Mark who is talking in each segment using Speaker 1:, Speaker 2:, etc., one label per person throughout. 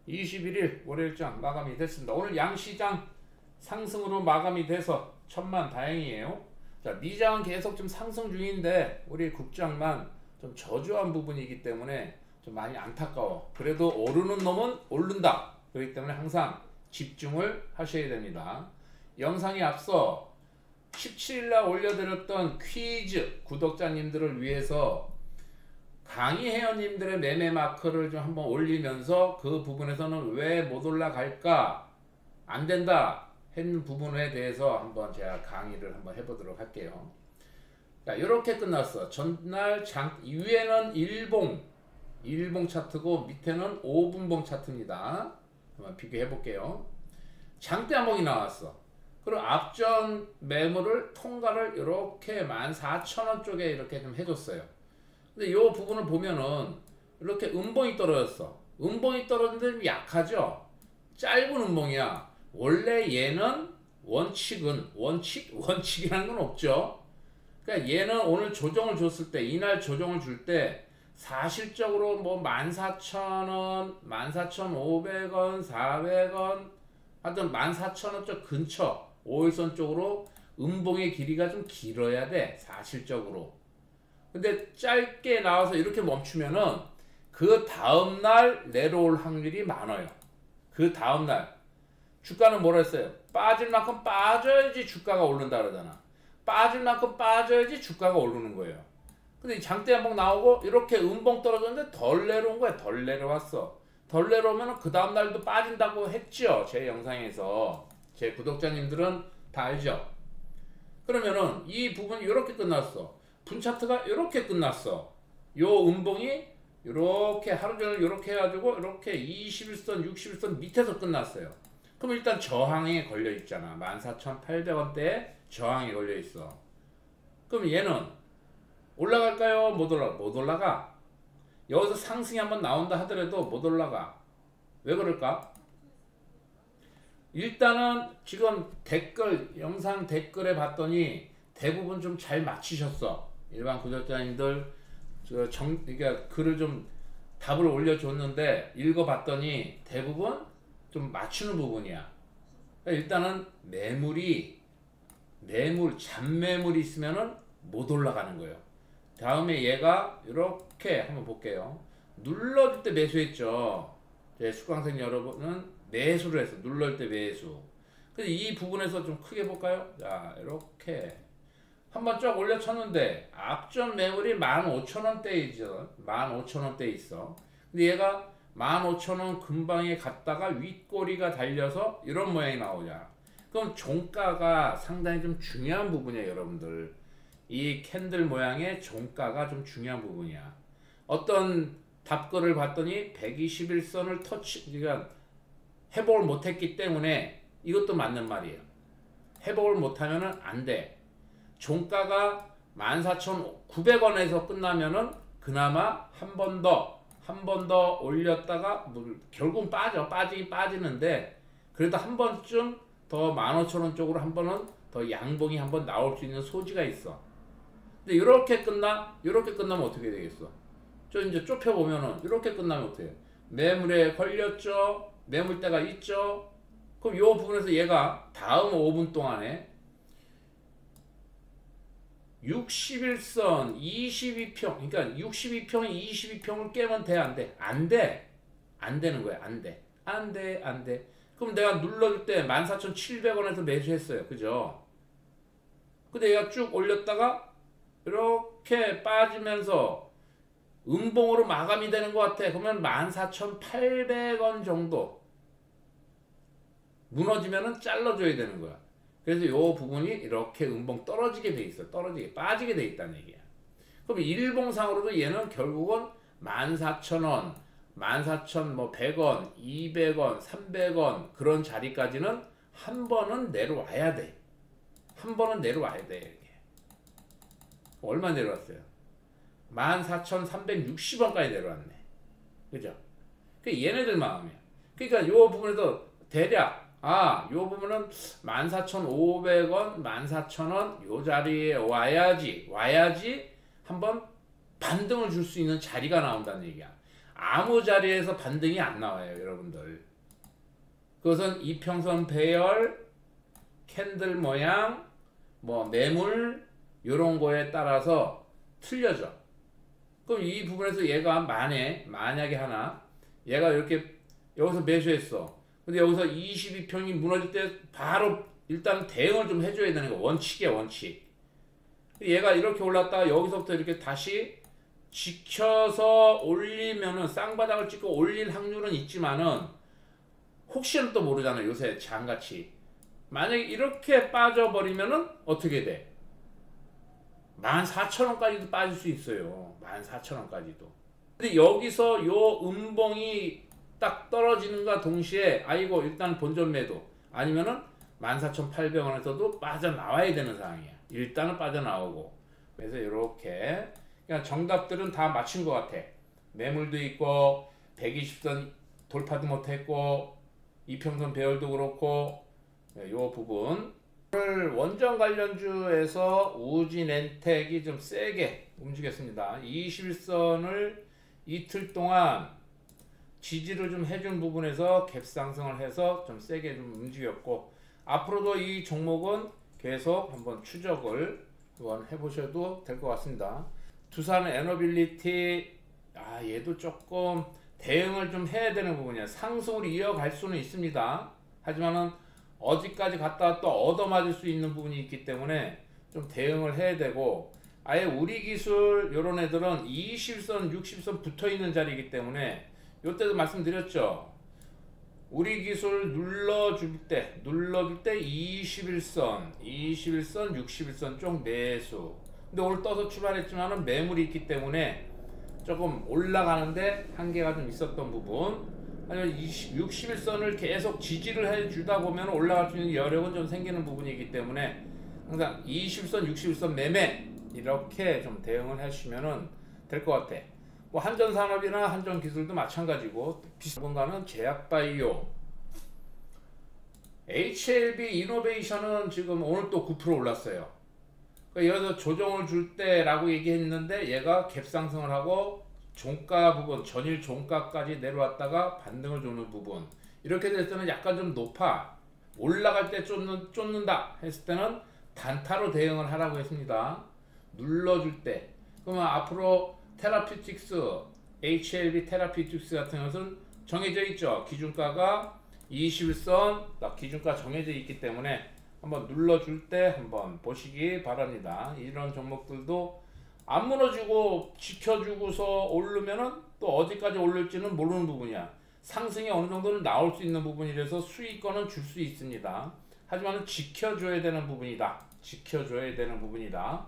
Speaker 1: 21일 월요일장 마감이 됐습니다. 오늘 양시장 상승으로 마감이 돼서 천만 다행이에요. 자, 미장은 계속 좀 상승 중인데 우리 국장만 좀 저조한 부분이기 때문에 좀 많이 안타까워. 그래도 오르는 놈은 오른다. 그렇기 때문에 항상 집중을 하셔야 됩니다. 영상에 앞서 17일날 올려드렸던 퀴즈 구독자님들을 위해서 강의 회원님들의 매매 마크를 좀 한번 올리면서 그 부분에서는 왜 못 올라갈까 안 된다 했는 부분에 대해서 한번 제가 강의를 한번 해보도록 할게요. 자, 이렇게 끝났어. 전날 위에는 일봉 차트고 밑에는 5분봉 차트입니다. 한번 비교해 볼게요. 장대 한봉이 나왔어. 그리고 앞전 매물을 통과를 이렇게 14,000원 쪽에 이렇게 좀 해줬어요. 근데 이 부분을 보면은 이렇게 음봉이 떨어졌어. 음봉이 떨어졌는데 좀 약하죠? 짧은 음봉이야. 원래 얘는 원칙이라는 건 없죠. 그러니까 얘는 오늘 조정을 줬을 때, 이날 조정을 줄 때 사실적으로 뭐 14,000원, 14,500원, 400원 하여튼 14,000원 쪽 근처 5일선 쪽으로 음봉의 길이가 좀 길어야 돼. 사실적으로. 근데 짧게 나와서 이렇게 멈추면은 그 다음날 내려올 확률이 많아요. 그 다음날 주가는 뭐라 했어요? 빠질 만큼 빠져야지 주가가 오른다 그러잖아. 빠질 만큼 빠져야지 주가가 오르는 거예요. 근데 장대 한봉 나오고 이렇게 음봉 떨어졌는데 덜 내려온 거야. 덜 내려왔어. 덜 내려오면 그 다음날도 빠진다고 했죠. 제 영상에서. 제 구독자님들은 다 알죠. 그러면은 이 부분이 이렇게 끝났어. 분차트가 이렇게 끝났어. 요 음봉이 이렇게 하루 종일 이렇게 해가지고 이렇게 21선, 61선 밑에서 끝났어요. 그럼 일단 저항에 걸려 있잖아. 14,800원대에 저항에 걸려 있어. 그럼 얘는 올라갈까요? 못 올라가. 여기서 상승이 한번 나온다 하더라도 못 올라가. 왜 그럴까? 일단은 지금 영상 댓글에 봤더니 대부분 좀 잘 맞히셨어. 일반 구독자님들 그러니까 글을 좀 답을 올려줬는데 읽어봤더니 대부분 좀 맞추는 부분이야. 그러니까 일단은 잔매물이 있으면은 못 올라가는 거예요. 다음에 얘가 이렇게 한번 볼게요. 눌러줄 때 매수했죠. 제 수강생 여러분은 매수를 했어. 눌러줄 때 매수. 근데 이 부분에서 좀 크게 볼까요? 자, 이렇게 한번 쫙 올려쳤는데 앞전 매물이 15,000원대이죠. 15,000원대 있어. 근데 얘가 15,000원 근방에 갔다가 윗꼬리가 달려서 이런 모양이 나오자. 그럼 종가가 상당히 좀 중요한 부분이에요, 여러분들. 이 캔들 모양의 종가가 좀 중요한 부분이야. 어떤 답글을 봤더니 121선을 그러니까 회복을 못했기 때문에 이것도 맞는 말이에요. 회복을 못하면은 안 돼. 종가가 14,900원에서 끝나면은 그나마 한 번 더 올렸다가 결국은 빠지긴 빠지는데 그래도 한 번쯤 더 15,000원 쪽으로 한 번은 더 양봉이 한 번 나올 수 있는 소지가 있어. 근데 이렇게 끝나면 어떻게 되겠어? 이제 좁혀보면은 이렇게 끝나면 어떻게 해? 매물에 걸렸죠? 매물대가 있죠? 그럼 이 부분에서 얘가 다음 5분 동안에 61선 22평, 그러니까 62평이 22평을 깨면 돼, 안 돼? 안 돼. 안 되는 거야. 안 돼. 그럼 내가 눌러줄 때 14,700원에서 매수했어요. 그죠? 근데 얘가 쭉 올렸다가 이렇게 빠지면서 음봉으로 마감이 되는 것 같아. 그러면 14,800원 정도 무너지면은 잘라줘야 되는 거야. 그래서 요 부분이 이렇게 음봉 떨어지게 돼 있어. 빠지게 돼 있다는 얘기야. 그럼 일봉상으로도 얘는 결국은 14,000원, 14,100원, 200원, 300원 그런 자리까지는 한 번은 내려와야 돼. 이렇게. 얼마 내려왔어요? 14,360원까지 내려왔네. 그죠? 그 얘네들 마음이야. 그러니까 요 부분에서 대략 요 부분은 14,500원, 14,000원 요 자리에 와야지 한번 반등을 줄 수 있는 자리가 나온다는 얘기야. 아무 자리에서 반등이 안 나와요, 여러분들. 그것은 이평선 배열, 캔들 모양, 뭐 매물 요런 거에 따라서 틀려져. 그럼 이 부분에서 얘가 만약에 하나 얘가 이렇게 여기서 매수했어. 근데 여기서 22평이 무너질 때 바로 일단 대응을 좀 해줘야 되는 거. 원칙이야, 원칙. 얘가 이렇게 올랐다가 여기서부터 이렇게 다시 지켜서 올리면은 쌍바닥을 찍고 올릴 확률은 있지만은 혹시나 또 모르잖아요. 요새 장같이 만약에 이렇게 빠져버리면은 어떻게 돼? 14,000원까지도 빠질 수 있어요. 14,000원까지도. 근데 여기서 요 음봉이 딱 떨어지는가 동시에 아이고 일단 본전 매도 아니면은 14,800원에서도 빠져나와야 되는 상황이야. 일단은 빠져나오고. 그래서 이렇게 그냥 정답들은 다 맞춘 것 같아. 매물도 있고 120선 돌파도 못했고 이평선 배열도 그렇고 요 부분 오늘 원전 관련주에서 우진엔텍이 좀 세게 움직였습니다. 21선을 이틀 동안 지지를 좀 해준 부분에서 갭 상승을 해서 좀 세게 좀 움직였고 앞으로도 이 종목은 계속 한번 추적을 한번 해보셔도 될 것 같습니다. 두산 에너빌리티 얘도 조금 대응을 좀 해야 되는 부분이야. 상승을 이어갈 수는 있습니다. 하지만은 어디까지 갔다가 또 얻어맞을 수 있는 부분이 있기 때문에 좀 대응을 해야 되고 아예 우리 기술 요런 애들은 20선 60선 붙어있는 자리이기 때문에 요때도 말씀드렸죠. 우리 기술 눌러줄 때 21선 61선 쪽 매수. 근데 오늘 떠서 출발했지만은 매물이 있기 때문에 조금 올라가는데 한계가 좀 있었던 부분. 아니면 61선을 계속 지지를 해주다 보면 올라갈 수 있는 여력은 좀 생기는 부분이기 때문에 항상 20선 61선 매매 이렇게 좀 대응을 해주시면 될 것 같아. 뭐 한전산업이나 한전기술도 마찬가지고 비슷한 건가는 제약바이오 HLB 이노베이션은 지금 오늘 또 9% 올랐어요. 그러니까 여기서 조정을 줄 때라고 얘기했는데 얘가 갭상승을 하고 종가 부분, 전일 종가까지 내려왔다가 반등을 주는 부분 이렇게 될 때는 약간 좀 높아. 올라갈 때 쫓는다 했을 때는 단타로 대응을 하라고 했습니다. 눌러줄 때. 그러면 앞으로 테라피틱스, HLB 테라피틱스 같은 것은 정해져 있죠. 기준가가 21선 기준가 정해져 있기 때문에 한번 눌러줄 때 한번 보시기 바랍니다. 이런 종목들도 안 무너지고 지켜주고서 오르면은 또 어디까지 올릴지는 모르는 부분이야. 상승이 어느 정도는 나올 수 있는 부분이라서 수익권은 줄 수 있습니다. 하지만 지켜줘야 되는 부분이다. 지켜줘야 되는 부분이다.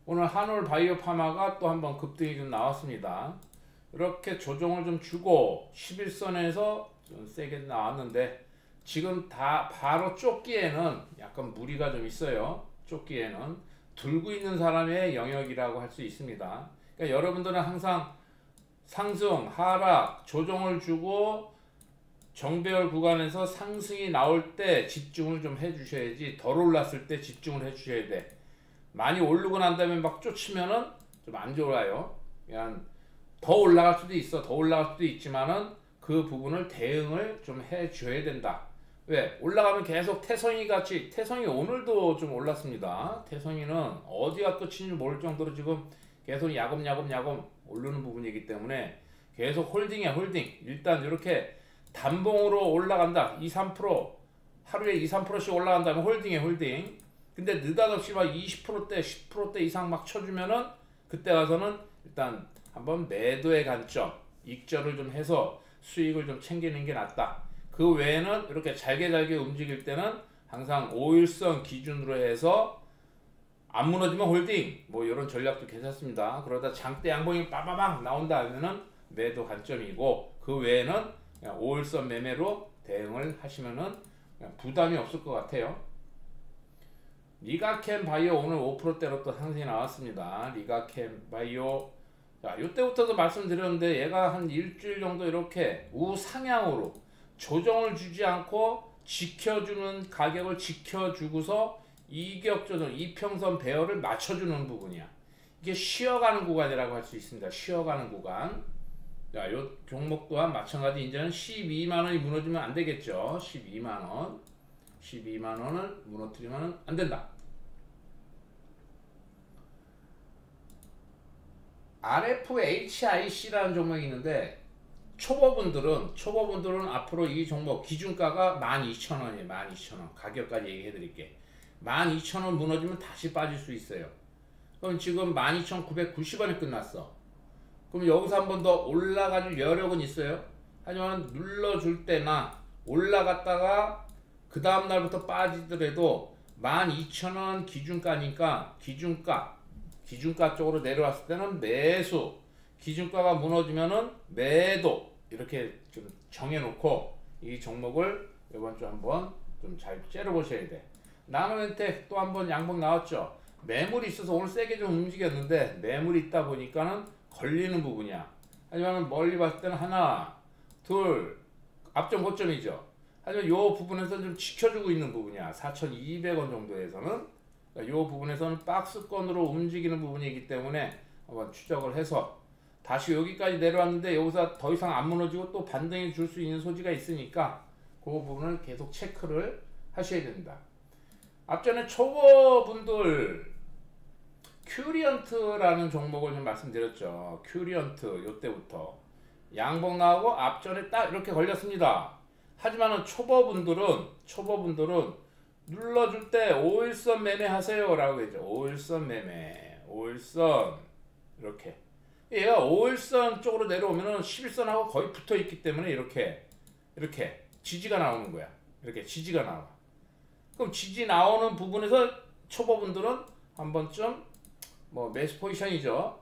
Speaker 1: 오늘 한올 바이오파마가 또 한번 급등이 좀 나왔습니다. 이렇게 조정을 좀 주고 11선에서 좀 세게 나왔는데 지금 다 바로 쫓기에는 약간 무리가 좀 있어요. 쫓기에는 들고 있는 사람의 영역이라고 할 수 있습니다. 그러니까 여러분들은 항상 상승, 하락, 조정을 주고 정배열 구간에서 상승이 나올 때 집중을 좀 해주셔야지 덜 올랐을 때 집중을 해주셔야 돼. 많이 오르고 난 다음에 막 쫓으면은 좀 안 좋아요. 그냥 더 올라갈 수도 있어. 더 올라갈 수도 있지만은 그 부분을 대응을 좀 해줘야 된다. 왜? 올라가면 계속 태성이 같이 태성이 오늘도 좀 올랐습니다. 태성이는 어디가 끝인지 모를 정도로 지금 계속 야금야금 오르는 부분이기 때문에 계속 홀딩이야 홀딩. 일단 이렇게 단봉으로 올라간다. 2-3% 하루에 2-3%씩 올라간다면 홀딩이야 홀딩. 근데 느닷없이 막 20%대 10%대 이상 막 쳐주면은 그때 가서는 일단 한번 매도의 관점 익절을 좀 해서 수익을 좀 챙기는 게 낫다. 그 외에는 이렇게 잘게 움직일 때는 항상 5일선 기준으로 해서 안 무너지면 홀딩 뭐 이런 전략도 괜찮습니다. 그러다 장대 양봉이 빠바방 나온다 하면은 매도 관점이고 그 외에는 그냥 5일선 매매로 대응을 하시면은 그냥 부담이 없을 것 같아요. 리가캠 바이오 오늘 5%대로 또 상승이 나왔습니다. 리가캠 바이오 자, 이때부터도 말씀드렸는데 얘가 한 일주일 정도 이렇게 우상향으로 조정을 주지 않고 지켜주는 가격을 지켜주고서 이격 조정, 이평선 배열을 맞춰주는 부분이야. 이게 쉬어가는 구간이라고 할 수 있습니다. 쉬어가는 구간. 자, 요 종목 또한 마찬가지 이제는 12만 원이 무너지면 안 되겠죠. 12만 원. 12만 원을 무너뜨리면 안 된다. RFHIC라는 종목이 있는데 초보분들은 앞으로 이 종목 기준가가 12,000원이에요. 12,000원. 가격까지 얘기해 드릴게. 12,000원 무너지면 다시 빠질 수 있어요. 그럼 지금 12,990원에 끝났어. 그럼 여기서 한 번 더 올라가줄 여력은 있어요. 하지만 눌러줄 때나 올라갔다가 그 다음 날부터 빠지더라도 12,000원 기준가니까 기준가 쪽으로 내려왔을 때는 매수, 기준가가 무너지면은 매도, 이렇게 좀 정해놓고 이 종목을 이번 주 한번 좀 잘 째려보셔야 돼. 나노엔텍 또 한번 양봉 나왔죠. 매물이 있어서 오늘 세게 좀 움직였는데 매물이 있다 보니까는 걸리는 부분이야. 하지만 멀리 봤을 때는 하나, 둘, 앞점 고점이죠. 하지만 이 부분에서 좀 지켜주고 있는 부분이야. 4,200원 정도에서는. 이 부분에서는 박스권으로 움직이는 부분이기 때문에 한번 추적을 해서 다시 여기까지 내려왔는데 여기서 더 이상 안 무너지고 또 반등이 줄 수 있는 소지가 있으니까 그 부분을 계속 체크를 하셔야 됩니다. 앞전에 초보분들 큐리언트라는 종목을 좀 말씀드렸죠. 큐리언트 요때부터 양봉 나오고 앞전에 딱 이렇게 걸렸습니다. 하지만은 초보분들은 눌러줄 때 5일선 매매 하세요 라고 했죠. 5일선 매매, 5일선 이렇게 얘가 5일선 쪽으로 내려오면은 11선하고 거의 붙어 있기 때문에 이렇게 지지가 나오는 거야. 이렇게 지지가 나와. 그럼 지지 나오는 부분에서 초보분들은 한 번쯤 뭐 매수 포지션이죠.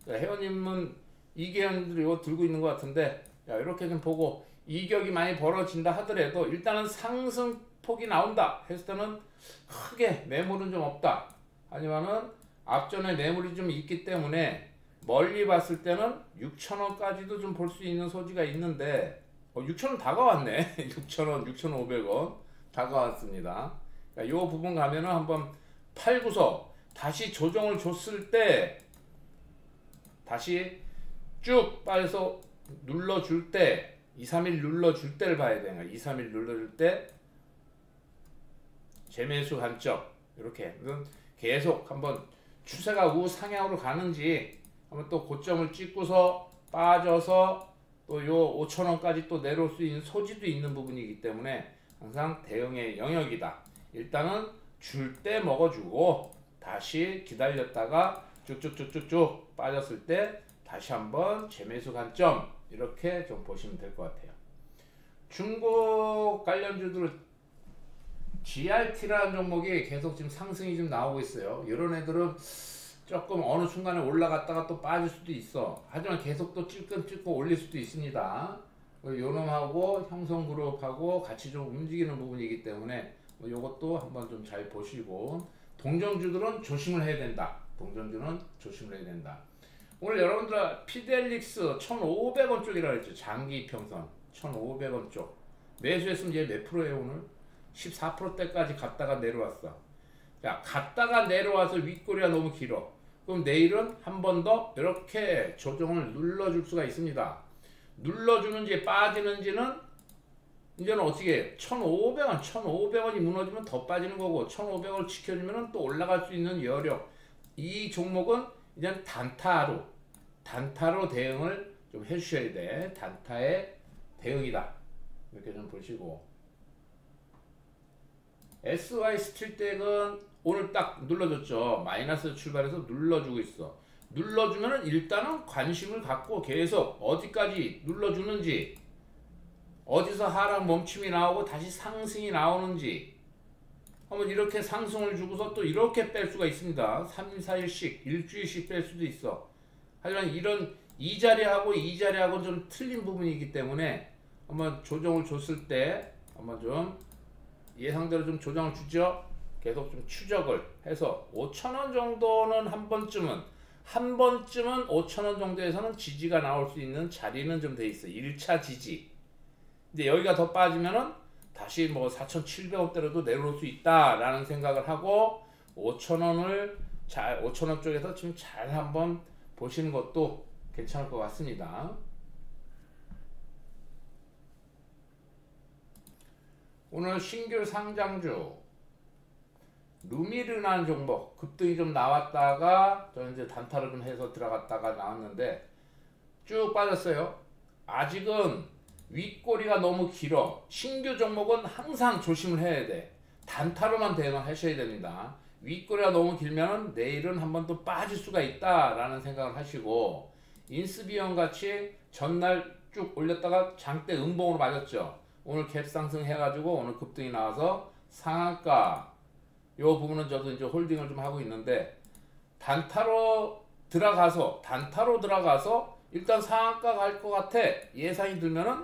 Speaker 1: 회원님은 이계현들이 이거 들고 있는 것 같은데 이렇게 좀 보고 이격이 많이 벌어진다 하더라도 일단은 상승폭이 나온다 했을 때는 크게 매물은 좀 없다. 하지만은 앞전에 매물이 좀 있기 때문에 멀리 봤을 때는 6,000원까지도 좀 볼 수 있는 소지가 있는데 6,000원 다가왔네. 6,000원, 6,500원 다가왔습니다. 이 부분 가면은 한번 팔고서 다시 조정을 줬을 때 다시 쭉 빠져서 눌러줄 때 2, 3일 눌러줄 때를 봐야 되는 거야. 2, 3일 눌러줄 때 재매수 관점 이렇게 계속 한번 추세가 우상향으로 가는지 한번 또 고점을 찍고서 빠져서 또 요 5,000원까지 또 내려올 수 있는 소지도 있는 부분이기 때문에 항상 대응의 영역이다. 일단은 줄 때 먹어주고 다시 기다렸다가 쭉쭉쭉쭉쭉 빠졌을 때 다시 한번 재매수 관점 이렇게 좀 보시면 될 것 같아요. 중국 관련주들 GRT라는 종목이 계속 지금 상승이 좀 나오고 있어요. 이런 애들은 조금 어느 순간에 올라갔다가 또 빠질 수도 있어. 하지만 계속 또 찔끔 올릴 수도 있습니다. 요놈하고 형성그룹하고 같이 좀 움직이는 부분이기 때문에 요것도 한번 좀 잘 보시고 동전주들은 조심을 해야 된다. 오늘 여러분들 피델릭스 1,500원 쪽이라고 했죠. 장기 평선 1,500원 쪽 매수했으면 이제 몇 프로예요? 오늘 14%대까지 갔다가 내려왔어. 자, 갔다가 내려와서 윗꼬리가 너무 길어. 그럼 내일은 한 번 더 이렇게 조정을 눌러줄 수가 있습니다. 눌러주는지 빠지는지는 이제는 어떻게 해? 1,500원이 무너지면 더 빠지는 거고 1,500원을 지켜주면 또 올라갈 수 있는 여력. 이 종목은 이제는 단타로 대응을 좀 해주셔야 돼. 단타의 대응이다. 이렇게 좀 보시고 SY 스틸텍은 오늘 딱 눌러줬죠. 마이너스 출발해서 눌러주고 있어. 눌러주면은 일단은 관심을 갖고 계속 어디까지 눌러주는지 어디서 하락 멈춤이 나오고 다시 상승이 나오는지 한번 이렇게 상승을 주고서 또 이렇게 뺄 수가 있습니다. 3일, 4일씩 일주일씩 뺄 수도 있어. 하지만 이런 이 자리하고는 좀 틀린 부분이기 때문에 한번 조정을 줬을 때 한번 좀 예상대로 좀 조정을 주죠. 계속 좀 추적을 해서 5,000원 정도는 한 번쯤은 5,000원 정도에서는 지지가 나올 수 있는 자리는 좀 돼 있어. 1차 지지. 근데 여기가 더 빠지면은 다시 뭐 4,700원대로도 내려올 수 있다라는 생각을 하고 5,000원을 잘 5,000원 쪽에서 지금 잘 한번 보시는 것도 괜찮을 것 같습니다. 오늘 신규 상장주 루미르라는 종목 급등이 좀 나왔다가 저 이제 단타로 좀 해서 들어갔다가 나왔는데 쭉 빠졌어요. 아직은 윗꼬리가 너무 길어. 신규 종목은 항상 조심을 해야 돼. 단타로만 대응을 하셔야 됩니다. 윗꼬리가 너무 길면 내일은 한번 또 빠질 수가 있다라는 생각을 하시고, 인스비온 같이 전날 쭉 올렸다가 장대 음봉으로 맞았죠. 오늘 갭 상승 해가지고 오늘 급등이 나와서 상한가 요 부분은 저도 이제 홀딩을 좀 하고 있는데, 단타로 들어가서 일단 상한가 갈 것 같아 예상이 들면은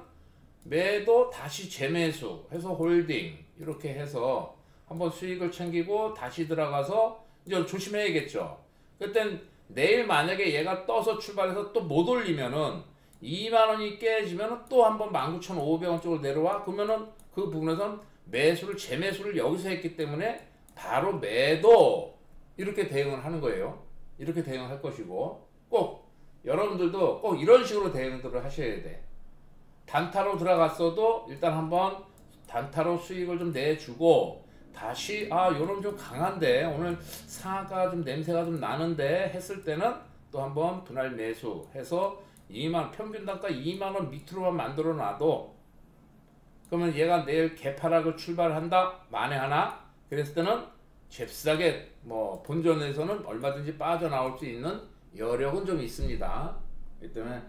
Speaker 1: 매도 다시 재매수 해서 홀딩 이렇게 해서 한번 수익을 챙기고 다시 들어가서 이제 조심해야겠죠. 그땐 내일 만약에 얘가 떠서 출발해서 또 못 올리면은 2만원이 깨지면은 또 한번 19,500원 쪽으로 내려와. 그러면은 그 부분에선 매수를 재매수를 여기서 했기 때문에 바로 매도 이렇게 대응을 하는 거예요. 이렇게 대응을 할 것이고, 꼭 여러분들도 꼭 이런 식으로 대응들을 하셔야 돼. 단타로 들어갔어도 일단 한번 단타로 수익을 좀 내주고 다시 요런 좀 강한데 오늘 상한가 좀 냄새가 좀 나는데 했을 때는 또 한번 분할 매수해서 2만 평균 단가 2만원 밑으로만 만들어 놔도, 그러면 얘가 내일 개파락을 출발한다 만에 하나 그랬을 때는 잽싸게 뭐 본전에서는 얼마든지 빠져나올 수 있는 여력은 좀 있습니다. 그렇기 때문에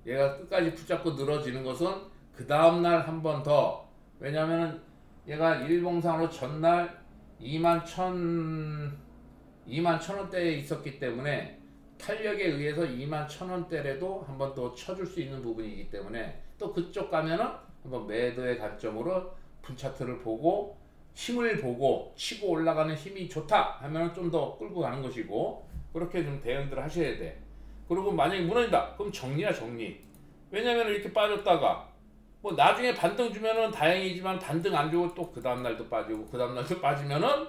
Speaker 1: 얘가 끝까지 붙잡고 늘어지는 것은 그 다음날 한 번 더, 왜냐하면 얘가 일봉상으로 전날 21,000원대에 있었기 때문에 탄력에 의해서 21,000원대라도 한 번 더 쳐줄 수 있는 부분이기 때문에 또 그쪽 가면은 한번 매도의 관점으로 분차트를 보고 힘을 보고 치고 올라가는 힘이 좋다 하면 좀 더 끌고 가는 것이고, 그렇게 좀 대응들을 하셔야 돼. 그리고 만약에 무너진다 그럼 정리야, 정리. 왜냐면 이렇게 빠졌다가 뭐 나중에 반등 주면은 다행이지만 반등 안 주고 또 그 다음날도 빠지고 그 다음날도 빠지면은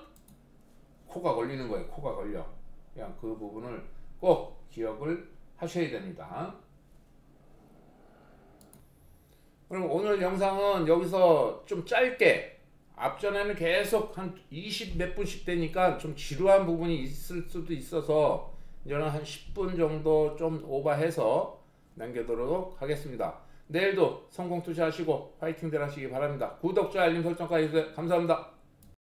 Speaker 1: 코가 걸리는 거예요. 코가 걸려. 그냥 그 부분을 꼭 기억을 하셔야 됩니다. 그럼 오늘 영상은 여기서 좀 짧게, 앞전에는 계속 한 20 몇 분씩 되니까 좀 지루한 부분이 있을 수도 있어서 이제는 한 10분 정도 좀 오버해서 남겨두도록 하겠습니다. 내일도 성공 투자하시고 파이팅들 하시기 바랍니다. 구독자 알림 설정까지 해주세요. 감사합니다.